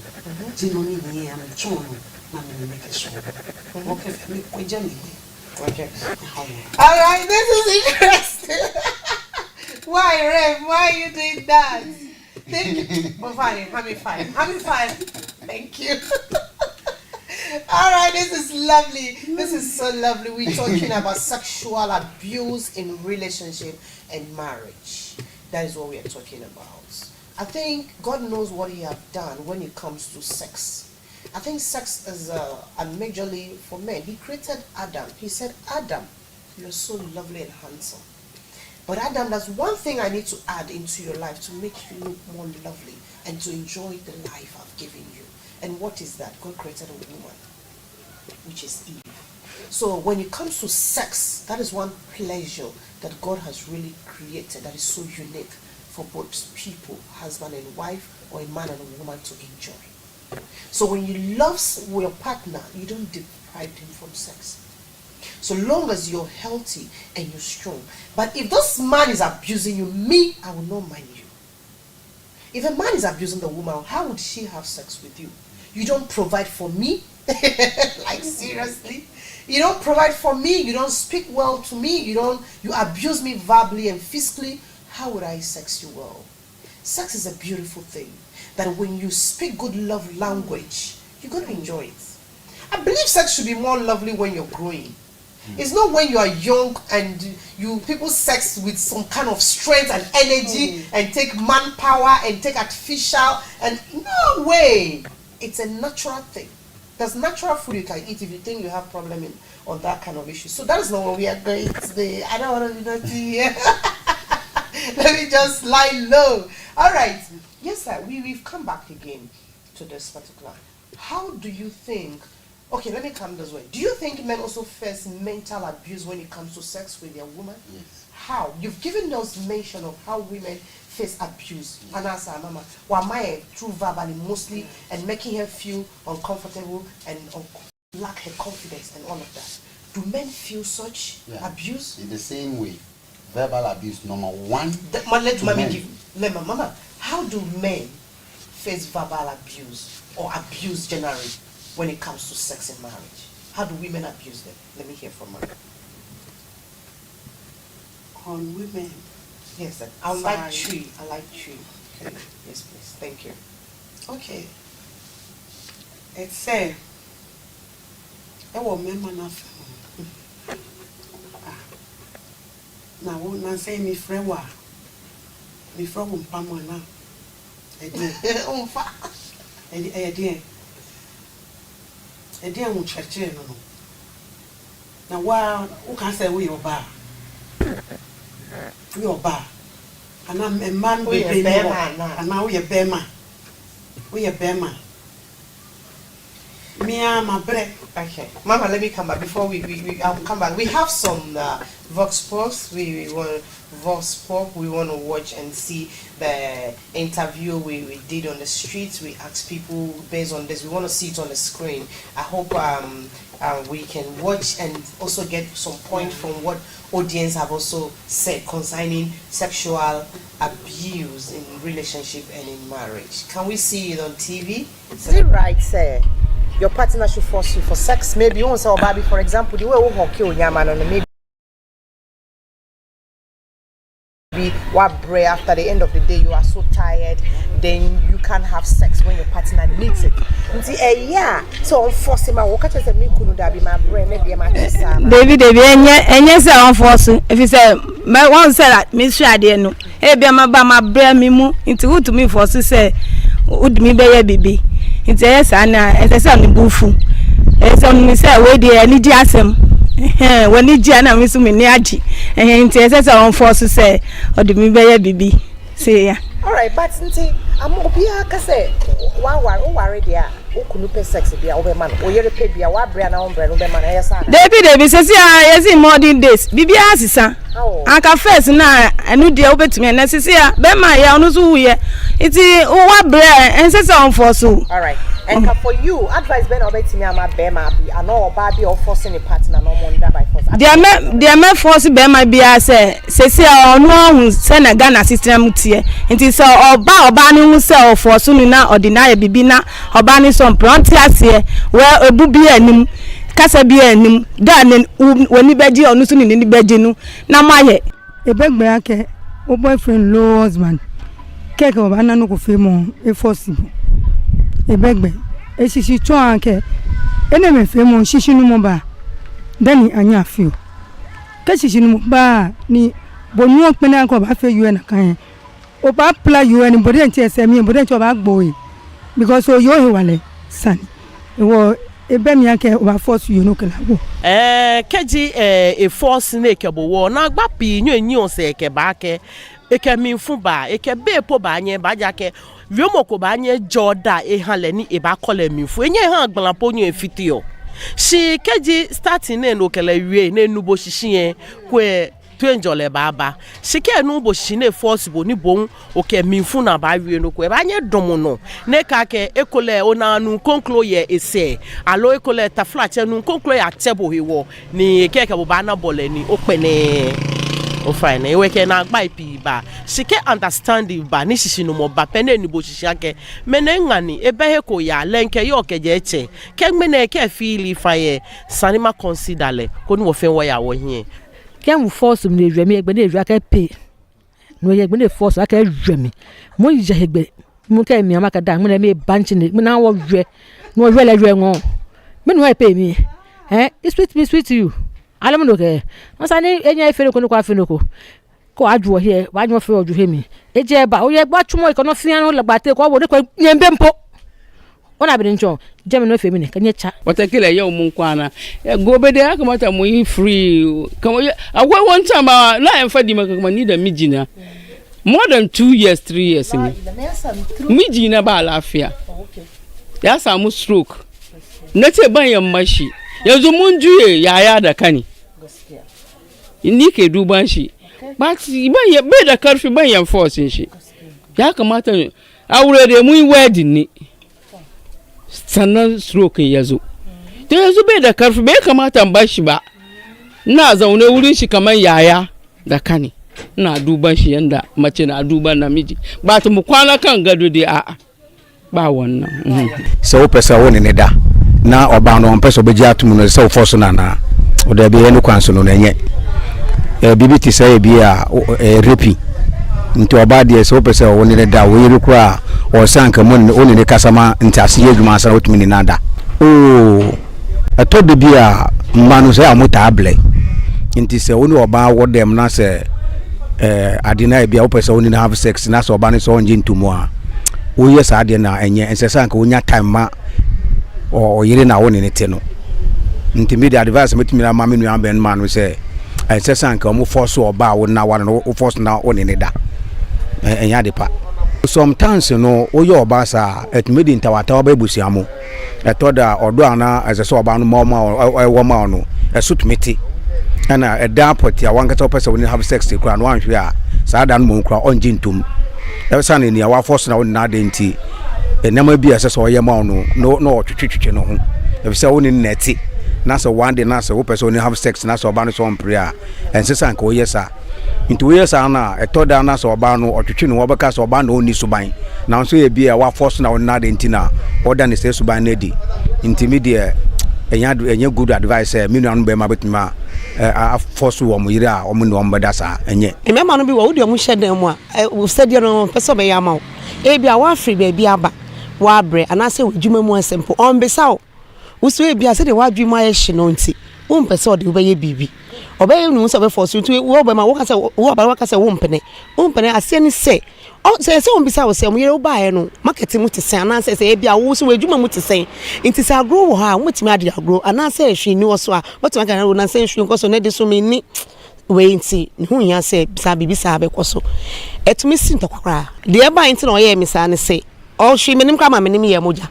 Jino ni ye am chono na me make it sure. Okay, for me kwejani. Okay. All right, this is interesting. Why, Rev? Why are you doing that? Thank you. Oh, fine. Having fun. Thank you. All right, this is lovely. This is so lovely. We're talking about sexual abuse in relationship and marriage. That is what we are talking about. I think God knows what He has done when it comes to sex. I think sex is a majorly for men. He created Adam. He said, Adam, you're so lovely and handsome. But Adam, there's one thing I need to add into your life to make you look more lovely and to enjoy the life I've given you. And what is that? God created a woman, which is Eve. So when it comes to sex, that is one pleasure that God has really created that is so unique for both people, husband and wife, or a man and a woman to enjoy. So when you love your partner, you don't deprive him from sex. So long as you're healthy and you're strong. But if this man is abusing you, me, I will not mind you. If a man is abusing the woman, how would she have sex with you? You don't provide for me? Like seriously? You don't provide for me, you don't speak well to me, you abuse me verbally and physically. How would I sex you well? Sex is a beautiful thing. That when you speak good love language, you're going to enjoy it. I believe sex should be more lovely when you're growing. It's not when you are young and people sex with some kind of strength and energy and take manpower and take artificial and no way. It's a natural thing. There's natural food you can eat if you think you have problem on that kind of issue. So that is not what we are going today. I don't want to be naughty here. Let me just lie low. All right. Yes, sir. We've come back again to this particular. How do you think? Okay, let me come this way. Do you think men also face mental abuse when it comes to sex with their woman? Yes. How? You've given us mention of how women face abuse. And as a mama, why through verbally mostly and making her feel uncomfortable and lack her confidence and all of that. Do men feel such abuse? In the same way, verbal abuse number one. Let mama. How do men face verbal abuse or abuse generally when it comes to sex and marriage? How do women abuse them? Let me hear from her. On women. Yes, sir. I like tree. Okay. Yes, please. Thank you. Okay. It's say member na na wo na say me friend wa Before we pam one now. Umfa. A dear won't church no. Now, wow, who can say we are bar? We are bar. And I'm a man with a bear man, and now we are bear man. We are bear man. Me and my bread. Okay, Mama, let me come back before I'll come back. We have some Vox Pops. We want Vox Pop. We want to watch and see the interview we did on the streets. We asked people based on this. We want to see it on the screen. I hope we can watch and also get some point from what audience have also said concerning sexual abuse in relationship and in marriage. Can we see it on TV? Is it right, sir? Your partner should force you for sex. Maybe you want to say, Bobby, for example, the way we walk you, maybe what break after the end of the day you are so tired, then you can't have sex when your partner needs it. So force him. What catch me couldn't be my brain, maybe my David, and yes, I force. If you say, my one said that Miss Shadi, no, hey, be my brain, me mo into good to me for to say, would me be a baby. It's yes, and as I said, bufu. It's on me say, wait there, need jasem. When you jana, Miss Miniachi, and it's as I force to say, or do me be a baby. Say, yeah. All right, but since I'm Obia, Casse, one worry there, who could pay sex be a man, or you're a baby, a what brand on bread, man, yes, David says, yes, in modern days, Bibi Assisa. I confess now, I knew the open to me, and I say, Bema, Yanuzu, it's what bread, and says on for so. All right. And for you, advice Ben obey me, I'm a Bema, I know Barbie or forcing a partner, no more by force. Dear man, force Bema be I say, or no one send a gun system here. It is all about banning himself for Sunina or deny Bibina or banning some prontiers here, where a booby and him, Casabia and him, done when you bed or nothing in the bedroom. Now, my a beg back, a boyfriend, low husband, cake of anano film, a forcible. A beg, a she chonke, enemy film, she shinoba, then anya few. Catching ni Bonu Penanco, I feel you and a kind. Opa play you anybody and tell me, but that's your back boy. Because so you're son. It was a bemiake over force you know. Keji a force snake abo war na gbapi nyu se ke ba ke e ke min fun ba e ke be po ba yen ba ja ke wiomoko ba yen joda e han le ni e ba kole min fu enye han gblan po nyu efitio shi keji starting e no kele wie na enubo shishin kwe enjole baba shike nu bo shine force bo ni bon oke minfu na ba wie no ko e ba nye domo no ne ka ke ekole ona nu konklo ye ese alo ekole ta flache nu konklo ya tebo hewo ni keke bo ba na bole ni opene o fine e we ke na gba ipi ba shike understanding ba ni shishi no mo ba pene ni bo shishi ake mene ngani ebe he ko ya lenke yo ke je eche ke mene ke feel faye sanima consider le ko ni wo fen wo ya wo hie can force me to me, but if I can pay. No, you're going to force I can dream me. More is a bit. Monkey me, I'm like a damn when I made bunching it. When I was no really wrong. When do I pay me? Eh? It's sweet to you. I don't know. Okay. Once I need any fellow can go for go I draw here. Why not feel to hear me? It's about, oh, yeah, but tomorrow cannot see an old battle. What would call Yembempo? What I've been enjoying. Gemini feminine, can you chat? What I kill a young Munkwana. Go be there, come out and free. Come on, I went one time, now for the Makamani, Mijina. More than 2 years, 3 years. Mijina Balafia. That's a most stroke. Not a buy a mashi. Yazu Munju, Yaya da Kani. Nike do banshi. But you buy a better country by your force in she. Yakamata, I already muy wedding. Sannan stroke yazo to yazo bai da karfi bai kamata in bashi ba ina zaune wurin shi kaman yaya da kani ina duban shi yanda mace na duban namiji ba ta mu kwana kan gado dai a ba wannan so pesa woni ne da na oba no pesa be jiatum no se force na o da be enu kwanso no nenye bibiti say bi a repi nti oba de so pesa woni ne da wo yiru kura o sanka mun oni ne kasama ntase yedwuma sa otumi ni nada atode bia manu se amuta able nti se oni oba wo dem na se adina bia wo pese woni na have sex na so ba ne so onje ntumu a wo yes ade na enye ensesa nka wonya time ma o yire na woni ne te no ntimidi advice metimi na ma me nua ben ma no se ensesa nka mo force oba wo na wa no wo force na woni ne da enya de pa sometimes no wo yo oba sa etmedi ntawata oba ebusiamo etoda odo ana ensesa oba no ma no esutmeti ana eda poti a wankata pese woni have sex kura no anhwe a saa da no mo kura onje ntum esa ne ni awa force na woni na de nti enema bi ase so ye ma no no twetwetwe no ho efise woni neti na so one day na so wo pese woni have sex na so oba no so mpre a ensesa nka wo yesa nti wo yesa na etoda na so oba no otwetwe no obeka so oba no oni suban na so ye bi a wa force na woni na de nti na oda ne se suban na di intermediate enya good advice me nanu be ma betima a force wo mo yire a o mo ne o mbeda sa enye e me ma no bi wo de mo hyedan mu a wo sadia no pese be ya ma wo e bia wa free be bia ba wa bre anase wo dwuma mu asempo on be sa wo so e bia se de wa dwuma ye hye no nti wo mpese o de wo be ye bibi obey no so be force nti wo be ma wo ka se wo ba ka se wo mpene ase ni se o se won bisa wo se mo yere wo ba ye no market mu tese anase se e bia wo so adwuma mu tese nti sa agro wo ha mo timi ade agro anase ehwe ni wo so a wo timi kan na se ehwe nko so na de so me ni we nti ne hu ya se bisa bibi sa be ko so etumi sin to kwakra de e ba nti na o ye mi sa ne se o hwe menim kwa ma menim ye moja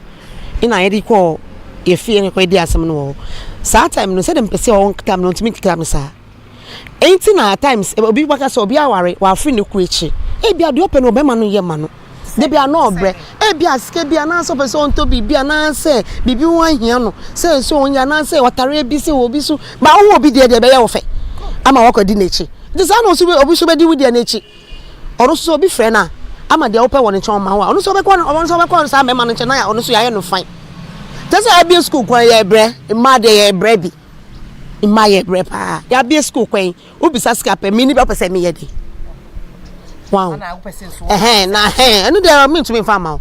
ina ye di ko ye fie ne ko di asem no wo sa time no se dem pese o time no timi kikam sa enti na times obi waka so obi aware wa free ne ku echi e bia de open obema no ye ma no de bia no obre e bia sike bia na so pese on to bibia na se bibi wan hia no se so onya na se watare bi se obi so ba wo obi de be ye wo fe ama wakodi na echi de sa no so obi so be di wudi na echi oro so obi frɛ na ama de open won nchon ma wa ono so be kwa sa me ma no nche na ya ono so ya ye no fine just I be school kwa ye bre ma de ye bre bi ma ye bre pa ya be school kwen obisa scape me ni be pese me ye de wow na eno dey me to me farm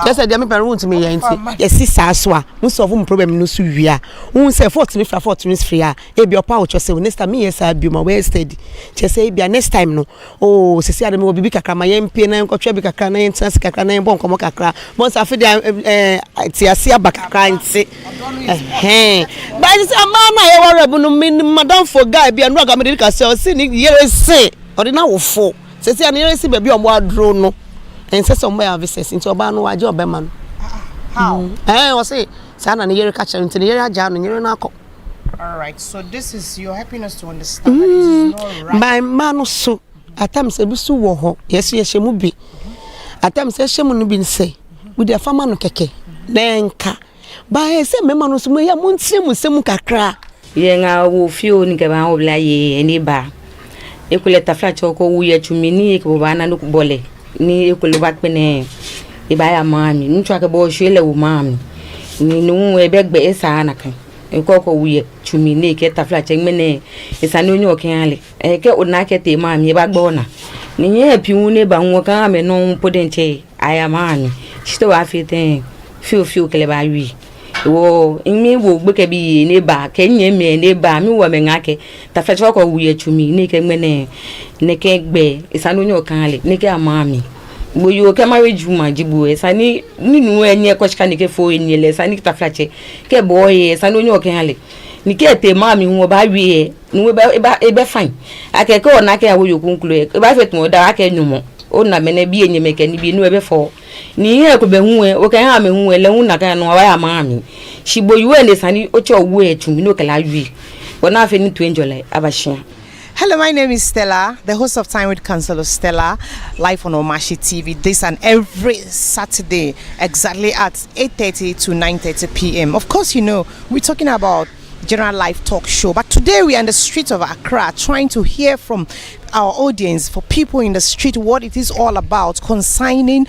just say dey me parent to me ye nti ye sisa so a mo solve mo problem no so wi a won say 40 me 40 me free a e bi opa wo cho say next time me yes a bi ma we steady che say bi next time no oh sisi ade me obibi kakra ma ye mpie na nkotwa bi kakra na yentra sika kakra na bon komo kakra mo sa fe dey ti ase abakakra nti ba this amana ye worry bu no madam for guy bi anu aga me dey ka say o si ni yere say o dey na wo fo sisi ane yere si ba bi o mo adro no ensese omba ya visits into oba no waje obema no how o say say na ne yere ka chere ntine yere aja no yere na akọ. All right, so this is your helping us to understand that this is not right. My man so atam se bi so wo ho yeso ye shemu bi atam se shemu no bi nse we dey farmer no keke na nka ba ye se mema no so mo ya mo ntie mo semu kakra ye nga wo fio ni ke ba wo bla ye ni ba ekuleta flat ko wo ye chumini ke bo bana no bole ni ekole bakpene e ba ya mami ntwa ke bo hwele wo mami ni no ebegbe esa na kan ekoko wuye chumi ne ke tafla chengmene esa no nyo kenale ke ona ke te mami e ba gbona ni ye piwu ne ba nwo kan me no podenche aya mami chito wa fite fiu kele ba wi wo imi wo gbeke bi ne ba ke nye me ne ba mi wo me ngake tafla choko wuye chumi ne ke mene ne ke gbe esa no nyo kanale ne ke amami boyo ke mari juma jibu esa ni nu enye ko shika ne ke fo enye le esa ni tafla che ke boy esa no nyo kanale ni ke te mami wo ba wi nu e be fine akeke ona ke awo yokunkulu e ba fet mo da ake nyumo ona mene bi enye meke ni bi nu e be fo ni e ko be hu e o ke ha me hu e le hu na ka no wa ya mami shiboyu e ne sani o che owo e tumi no kala wi bona fe ni to enjoy abashia. Hello, my name is Stella, the host of Time with Councilor Stella, live on Omashi TV, this and every Saturday, exactly at 8:30 to 9:30 p.m. Of course, you know, we're talking about general life talk show, but today we are in the streets of Accra trying to hear from our audience, for people in the street, what it is all about concerning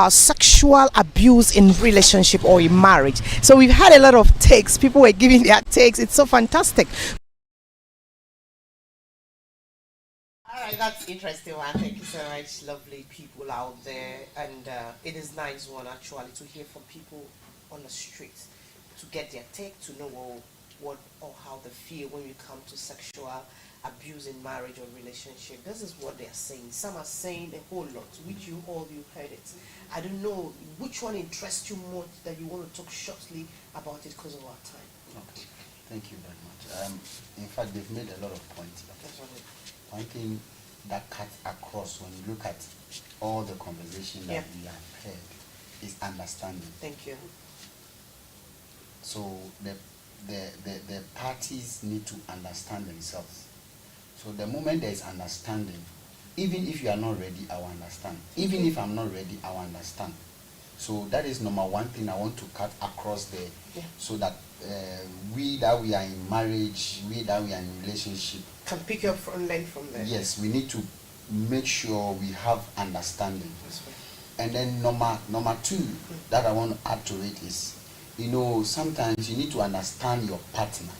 sexual abuse in relationship or in marriage. So we've had a lot of takes, people were giving their takes, it's so fantastic. That's interesting one. Thank you so much, lovely people out there, and it is nice one actually to hear from people on the streets, to get their take, to know what or how they feel when you come to sexual abuse in marriage or relationship. This is what they are saying. Some are saying a whole lot, which you heard it. I don't know which one interests you more that you want to talk shortly about it because of our time. Okay, thank you very much. In fact, they've made a lot of points. One thing that cuts across when you look at all the conversation that we have heard is understanding. Thank you. So the parties need to understand themselves. So the moment there is understanding, even if you are not ready, I will understand. Even if I'm not ready, I will understand. So that is number one thing I want to cut across there, so that we that we are in marriage, we that we are in relationship, can pick up and learn from there. Yes, we need to make sure we have understanding. And then number two that I want to add to it is, sometimes you need to understand your partner.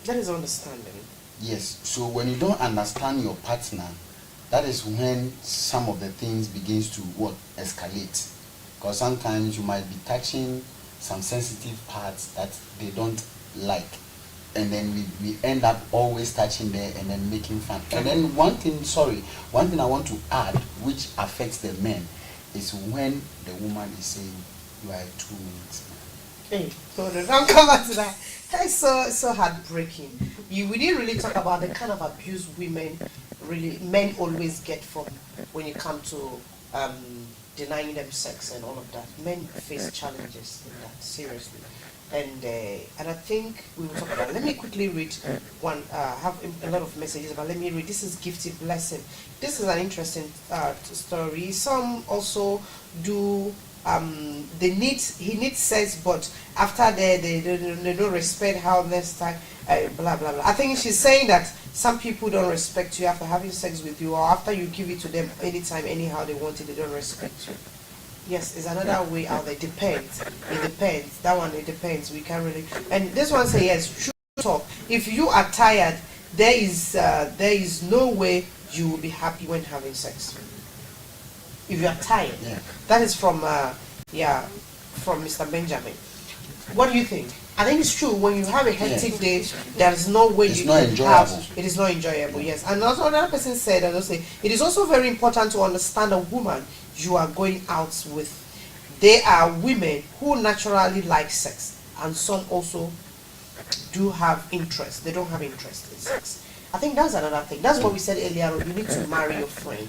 That is understanding. Yes. So when you don't understand your partner, that is when some of the things begins to escalate. Because sometimes you might be touching some sensitive parts that they don't like, and then we end up always touching there and then making fun. And then one thing I want to add, which affects the men, is when the woman is saying, "You are a 2 minutes man." Hey, so don't come back to that. That's so heartbreaking. We didn't really talk about the kind of abuse men always get from when you come to denying them sex and all of that. Men face challenges in that, seriously. And I think we will talk about it. Let me quickly read one. Have a lot of messages, but let me read. This is Gifty Blessing. This is an interesting story. Some also do. He needs sex, but after they don't respect how next time. Blah blah blah. I think she's saying that some people don't respect you after having sex with you, or after you give it to them anytime, anyhow they want it, they don't respect you. Yes, it's another way out there. It depends. That one, it depends. We can't really. And this one says, yes, true talk. If you are tired, there is no way you will be happy when having sex. If you are tired. Yeah. That is from Mr. Benjamin. What do you think? I think it's true. When you have a hectic day, there is no way you can have. It is not enjoyable. Yes. And also another person said, it is also very important to understand a woman you are going out with. There are women who naturally like sex, and some also do have interest. They don't have interest in sex. I think that's another thing. That's what we said earlier. You need to marry your friend,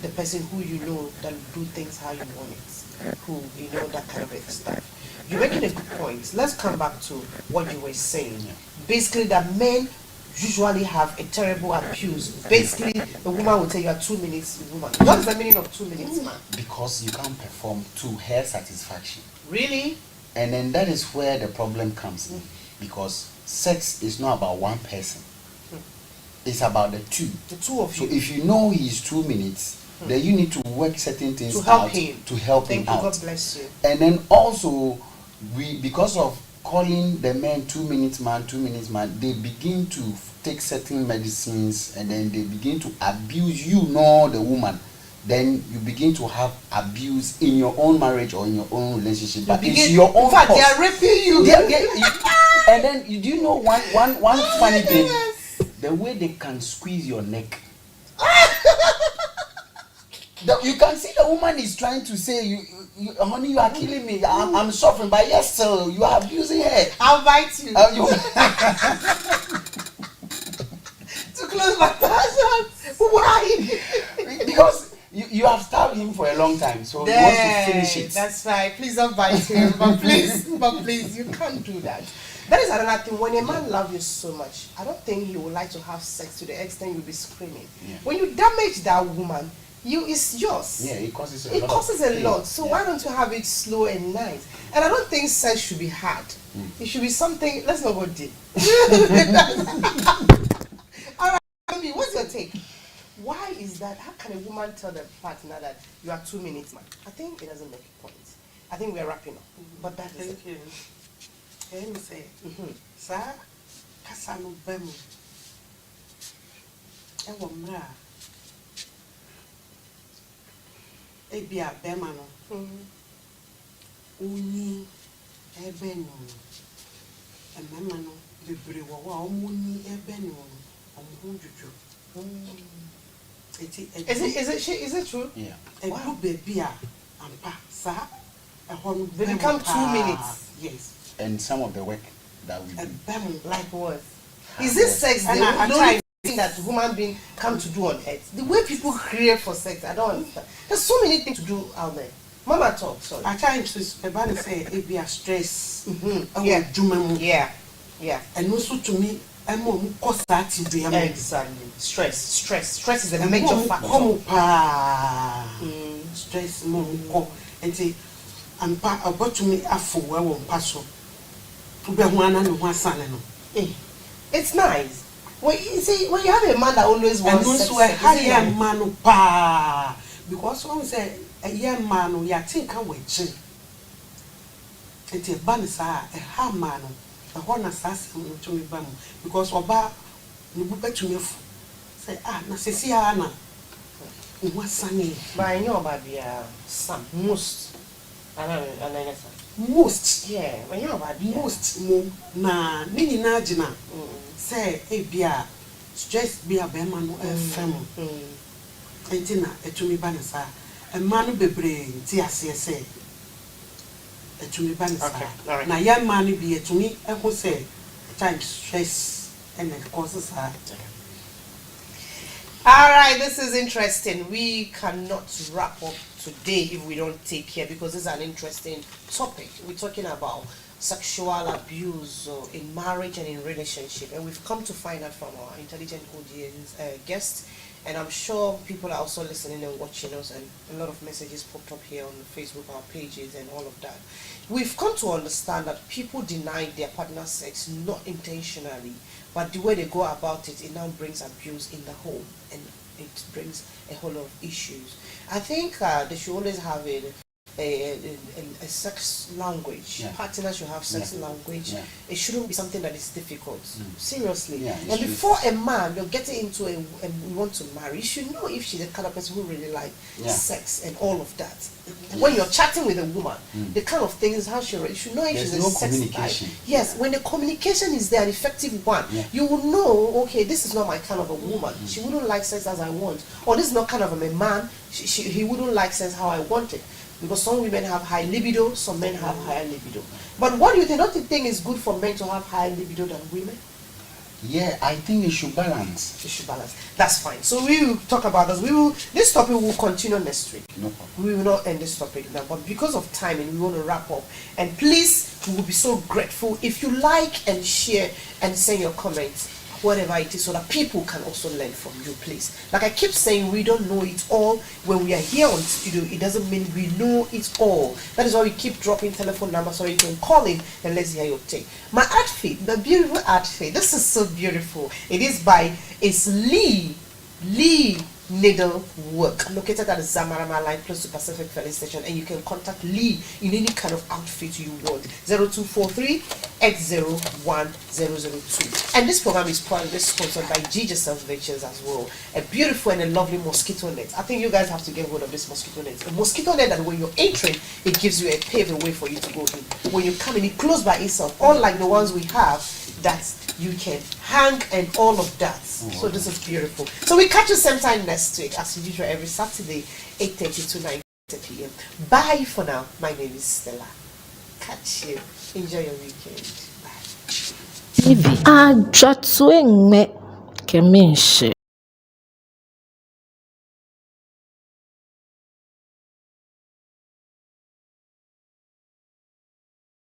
the person who you know that will do things how you want it, who you know that kind of stuff. You're making a good point. Let's come back to what you were saying. Basically, that men usually have a terrible abuse. Basically, the woman will tell you, 2 minutes woman. What is the meaning of 2 minutes, man? Because you can't perform to her satisfaction. Really? And then that is where the problem comes in. Because sex is not about one person. It's about the two. The two of you. So if you know he's 2 minutes, then you need to work certain things to help out him. To help him out. God bless you. And then also, because of calling the men 2 minutes man, they begin to take certain medicines, and then they begin to abuse the woman. Then you begin to have abuse in your own marriage or in your own relationship. But it's your own fault. They are raping you. And then do you know one funny thing? The way they can squeeze your neck. You can see the woman is trying to say, honey, you are killing me. I'm suffering, but yes, sir, you are abusing her. I'll bite you. To close my passion. Why? Because you have starved him for a long time, so you want to finish it. That's right. Please don't bite him, but please, you can't do that. That is another thing. When a man loves you so much, I don't think he would like to have sex to the extent you'll be screaming. Yeah. When you damage that woman, it's yours. Yeah, it causes a lot. So why don't you have it slow and nice? And I don't think sex should be hard. It should be something. Let's not go deep. All right, what's your take? Why is that? How can a woman tell the partner that you are 2 minutes man? I think it doesn't make a point. I think we are wrapping up. But that is Thank you. Let me say, sir, Kasano Bemu. Ewo mra. Ebia Bema no. Uni ebe no. Emema no bebre wo wa omuni ebe no. Is it true? Yeah. Wow. Baby, ampa, sir. They become 2 minutes. Yes. And some of the work that we do. Like what? Is this sex the only thing that human being come to do on earth? The way people crave for sex, I don't understand. There's so many things to do out there. Mama talk, sorry. I try to say it be a stress. Yeah. Yeah. And also to me, I'm more cause that exactly. Stress is a major factor. Stress more and say I'm part about to me after where one pass. It's nice. Well, you see, when you have a man that always wants sex, higher man because one say a young man we are think away. It's a banisa, a hard man, a horn assassin to me bam because Oba you bet to me say Nassisiana. What's sunny? But I know about some most. Most, yeah, when you about most na nini na jina say bia stress bia be ma no fam entina etumi banisa e ma no bebre nti ase say etumi banisa na ya ma no bi etumi ehو say time stress and it causes her. All right, this is interesting. We cannot wrap up today if we don't take care because this is an interesting topic. We're talking about sexual abuse in marriage and in relationship, and we've come to find out from our intelligent audience guests, and I'm sure people are also listening and watching us, and a lot of messages popped up here on Facebook, our pages, and all of that. We've come to understand that people deny their partner sex not intentionally, but the way they go about it, it now brings abuse in the home, and it brings a whole lot of issues. I think they should always have a sex language. Yeah. Partners should have sex language. Yeah. It shouldn't be something that is difficult. Seriously. Yeah, and before a man, you're getting into a want to marry, you should know if she's the kind of person who really like sex and all of that. When you're chatting with a woman, the kind of things how she you should know if she's a sex type. Yes, when the communication is there, an effective one, you will know, okay, this is not my kind of a woman. She wouldn't like sex as I want. Or this is not kind of a man, he wouldn't like sex how I want it. Because some women have high libido, some men have higher libido. But what do you think? Don't you think it's good for men to have higher libido than women? Yeah, I think it should balance. It should balance. That's fine. So we will talk about this. This topic will continue next week. No problem. We will not end this topic now, but because of time and we want to wrap up. And please, we will be so grateful if you like and share and send your comments, whatever it is, so that people can also learn from you, please. Like I keep saying, we don't know it all. When we are here on studio, it doesn't mean we know it all. That is why we keep dropping telephone numbers so you can call in and let's hear your take. My outfit, the beautiful outfit, this is so beautiful. It is by, it's Lee Needlework, located at the Zamarama line close to Pacific Filling Station, and you can contact Lee in any kind of outfit you want. 0243-801-002. And this program is proudly sponsored by Gigi Self Ventures as well. A beautiful and a lovely mosquito net. I think you guys have to get hold of this mosquito net. A mosquito net that when you're entering, it gives you a paved way for you to go in. When you come in, it closes by itself, unlike the ones we have that you can hang and all of that. So this is beautiful. So we catch you same time next week as usual every Saturday 8:30 to 9:30 p.m. Bye for now. My name is Stella. Catch you. Enjoy your weekend. Bye. Hivi ajatwenge kemishe